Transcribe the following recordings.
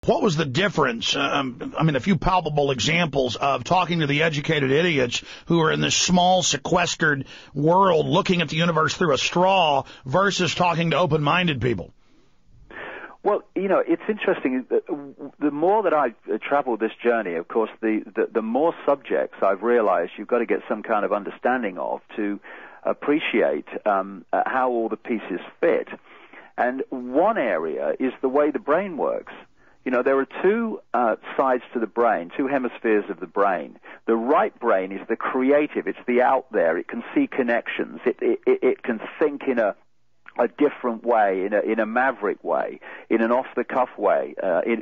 What was the difference? A few palpable examples of talking to the educated idiots who are in this small, sequestered world looking at the universe through a straw versus talking to open-minded people. Well, it's interesting. The more that I've traveled this journey, of course, the more subjects I've realized you've got to get some kind of understanding of to appreciate how all the pieces fit. And one area is the way the brain works. There are two sides to the brain, two hemispheres of the brain. The right brain is the creative. It's the out there. It can see connections. It can think in a different way, in a maverick way, in an off-the-cuff way,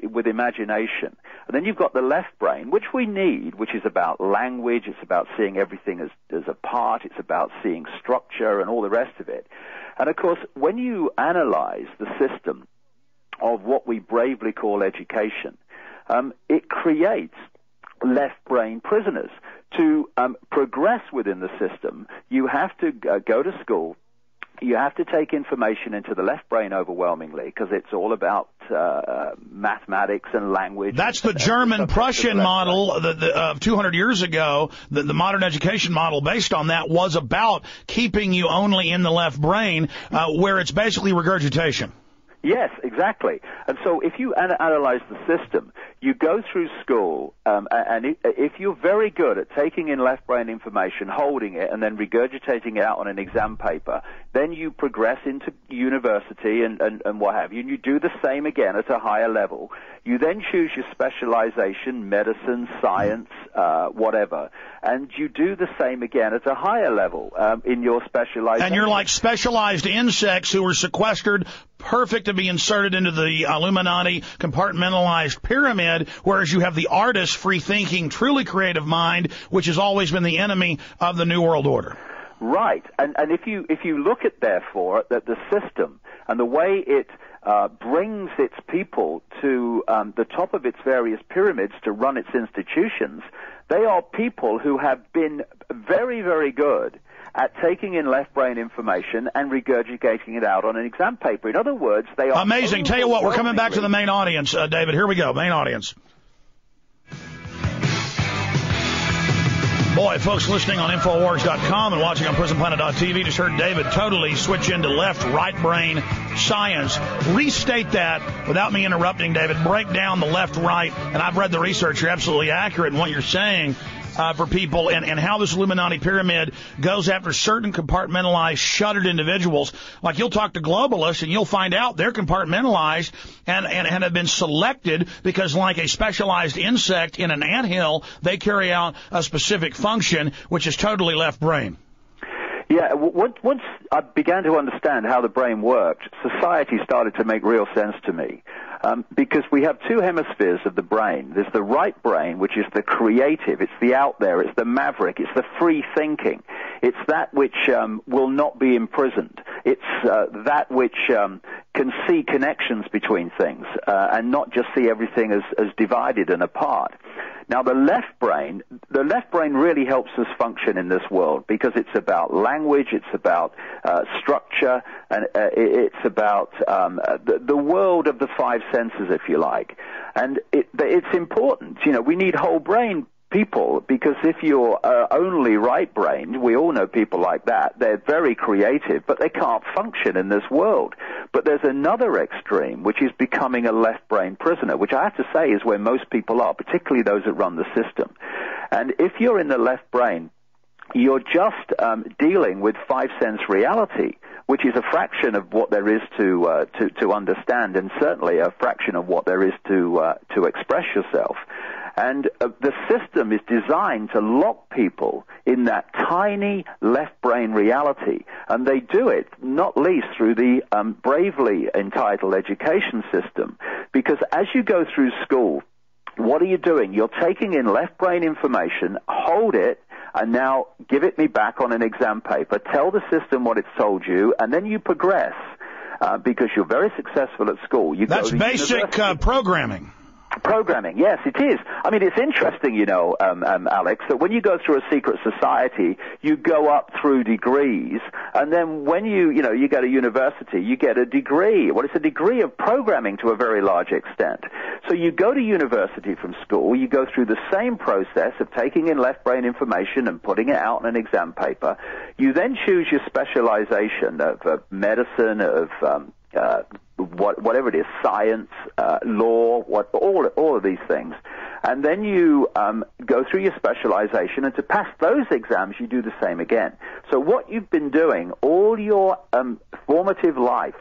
with imagination. And then you've got the left brain, which we need, which is about language. It's about seeing everything as a part. It's about seeing structure and all the rest of it. And, of course, when you analyze the system of what we bravely call education, it creates left brain prisoners. To progress within the system, you have to go to school. You have to take information into the left brain overwhelmingly because it's all about mathematics and language. That's the German-Prussian model of 200 years ago. The modern education model based on that was about keeping you only in the left brain, where it's basically regurgitation. Yes, exactly. And so if you analyze the system, you go through school, and if you're very good at taking in left brain information, holding it, and then regurgitating it out on an exam paper, then you progress into university and what have you, and you do the same again at a higher level. You then choose your specialization, medicine, science, whatever, and you do the same again at a higher level in your specialization. And you're like specialized insects who are sequestered, perfect to be inserted into the Illuminati compartmentalized pyramid, whereas you have the artist, free-thinking, truly creative mind, which has always been the enemy of the New World Order. Right. And if you look at, therefore, that the system and the way it brings its people to the top of its various pyramids to run its institutions, they are people who have been very, very good at taking in left brain information and regurgitating it out on an exam paper. In other words, they are... Amazing. Tell you what, we're coming back to the main audience, David. Here we go, main audience. Boy, folks listening on Infowars.com and watching on PrisonPlanet.tv just heard David totally switch into left-right brain science. Restate that without me interrupting, David. Break down the left-right, and I've read the research. You're absolutely accurate in what you're saying for people and how this Illuminati pyramid goes after certain compartmentalized, shuttered individuals. Like you'll talk to globalists and you'll find out they're compartmentalized and have been selected because like a specialized insect in an anthill, they carry out a specific function, which is totally left brain. Yeah, once I began to understand how the brain worked, society started to make real sense to me. Because we have two hemispheres of the brain. There's the right brain, which is the creative. It's the out there. It's the maverick. It's the free thinking. It's that which will not be imprisoned. It's that which can see connections between things and not just see everything as divided and apart. Now, the left brain really helps us function in this world because it's about language, it's about structure, and it's about the world of the five senses, if you like. And it's important. We need whole brain people because if you're only right-brained, we all know people like that, they're very creative, but they can't function in this world. But there's another extreme, which is becoming a left-brain prisoner, which I have to say is where most people are, particularly those that run the system. And if you're in the left brain, you're just dealing with five-sense reality, which is a fraction of what there is to understand, and certainly a fraction of what there is to express yourself. And the system is designed to lock people in that tiny left brain reality, and they do it not least through the bravely entitled education system, because as you go through school, what are you doing? You're taking in left brain information, hold it, and now give it me back on an exam paper, tell the system what it's told you, and then you progress because you're very successful at school. That's basic programming. Programming, yes, it is. I mean, it's interesting, Alex, that when you go through a secret society, you go up through degrees, and then when you go to university, you get a degree. Well, it's a degree of programming to a very large extent. So you go to university from school, you go through the same process of taking in left brain information and putting it out on an exam paper. You then choose your specialization of medicine, of whatever it is, science, law, all of these things. And then you go through your specialization, and to pass those exams, you do the same again. So what you've been doing all your formative life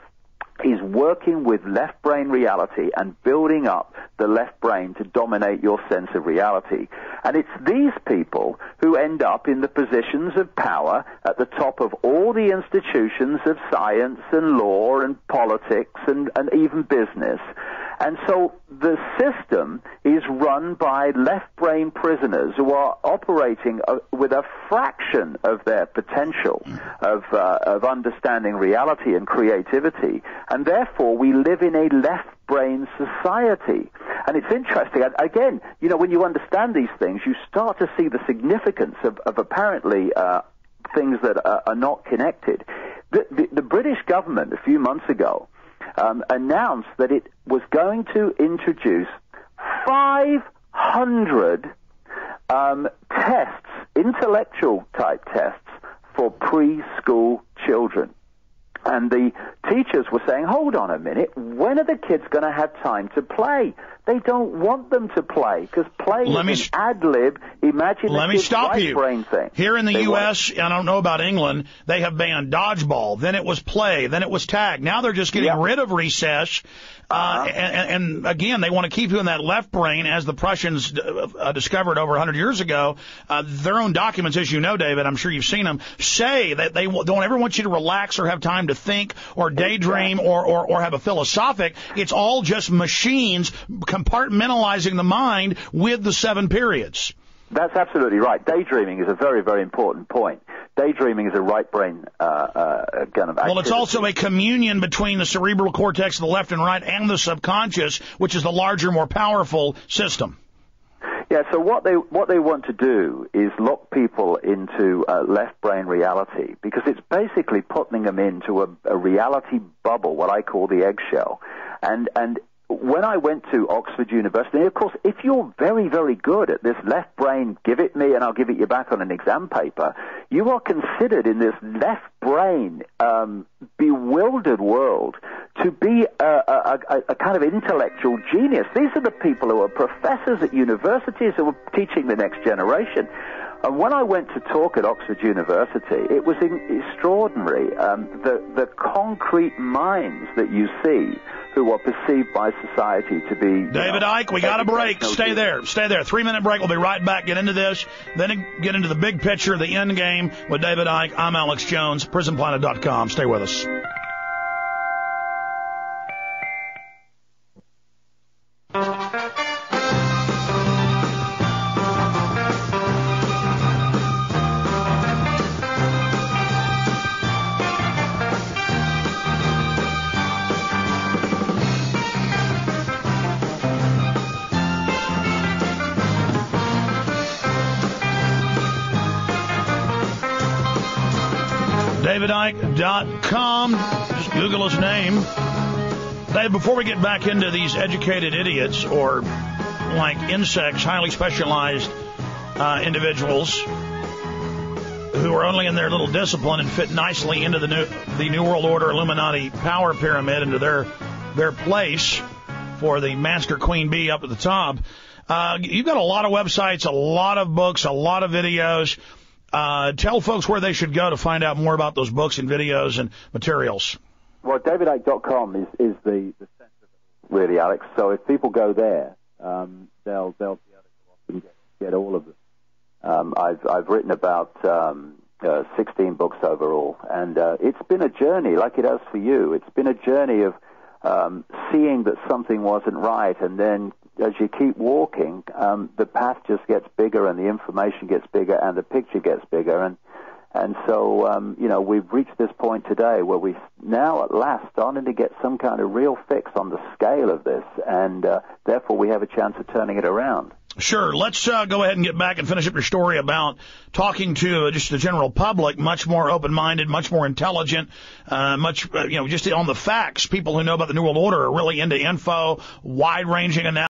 is working with left brain reality and building up the left brain to dominate your sense of reality. And it's these people who end up in the positions of power at the top of all the institutions of science and law and politics and even business. And so the system is run by left brain prisoners who are operating with a fraction of their potential of understanding reality and creativity. And therefore, we live in a left brain society. And it's interesting. Again, you know, when you understand these things, you start to see the significance of apparently things that are not connected. The British government, a few months ago, announced that it was going to introduce 500 tests, intellectual-type tests, for preschool children. And the teachers were saying, hold on a minute, when are the kids going to have time to play? They don't want them to play, because play is an ad-lib, imaginative right brain thing. Here in the U.S., I don't know about England, they have banned dodgeball. Then it was play. Then it was tag. Now they're just getting rid of recess. And again, they want to keep you in that left brain, as the Prussians discovered over 100 years ago. Their own documents, as you know, David, I'm sure you've seen them, say that they don't ever want you to relax or have time to think or daydream or have a philosophic. It's all just machines compartmentalizing the mind with the 7 periods. That's absolutely right. Daydreaming is a very, very important point. Daydreaming is a right brain kind of activity. Well, it's also a communion between the cerebral cortex of the left and right and the subconscious, which is the larger, more powerful system. Yeah, so what they want to do is lock people into left brain reality, because it's basically putting them into a reality bubble, what I call the eggshell. And when I went to Oxford University, of course, if you're very, very good at this left brain, give it me and I'll give it you back on an exam paper, you are considered in this left brain bewildered world to be a kind of intellectual genius. These are the people who are professors at universities who are teaching the next generation. And when I went to talk at Oxford University, it was extraordinary, the concrete minds that you see who are perceived by society to be... David Icke, we got a break. Stay there. 3-minute break. We'll be right back. Get into this. Then get into the big picture, the end game with David Icke. I'm Alex Jones, PrisonPlanet.com. Stay with us. DavidIcke.com. Just Google his name. Dave, before we get back into these educated idiots, or like insects, highly specialized individuals who are only in their little discipline and fit nicely into the New World Order Illuminati power pyramid, into their place for the master queen bee up at the top, you've got a lot of websites, a lot of books, a lot of videos. Tell folks where they should go to find out more about those books and videos and materials. Well, DavidIcke.com is the center of it, really, Alex. So if people go there, they'll be able to get all of them. I've written about 16 books overall, and it's been a journey, like it has for you. It's been a journey of seeing that something wasn't right, and then as you keep walking, the path just gets bigger, and the information gets bigger, and the picture gets bigger, and so we've reached this point today where we now at last starting to get some kind of real fix on the scale of this, and therefore we have a chance of turning it around. Sure. Let's go ahead and get back and finish up your story about talking to just the general public, much more open-minded, much more intelligent, just on the facts. People who know about the New World Order are really into info, wide-ranging analysis.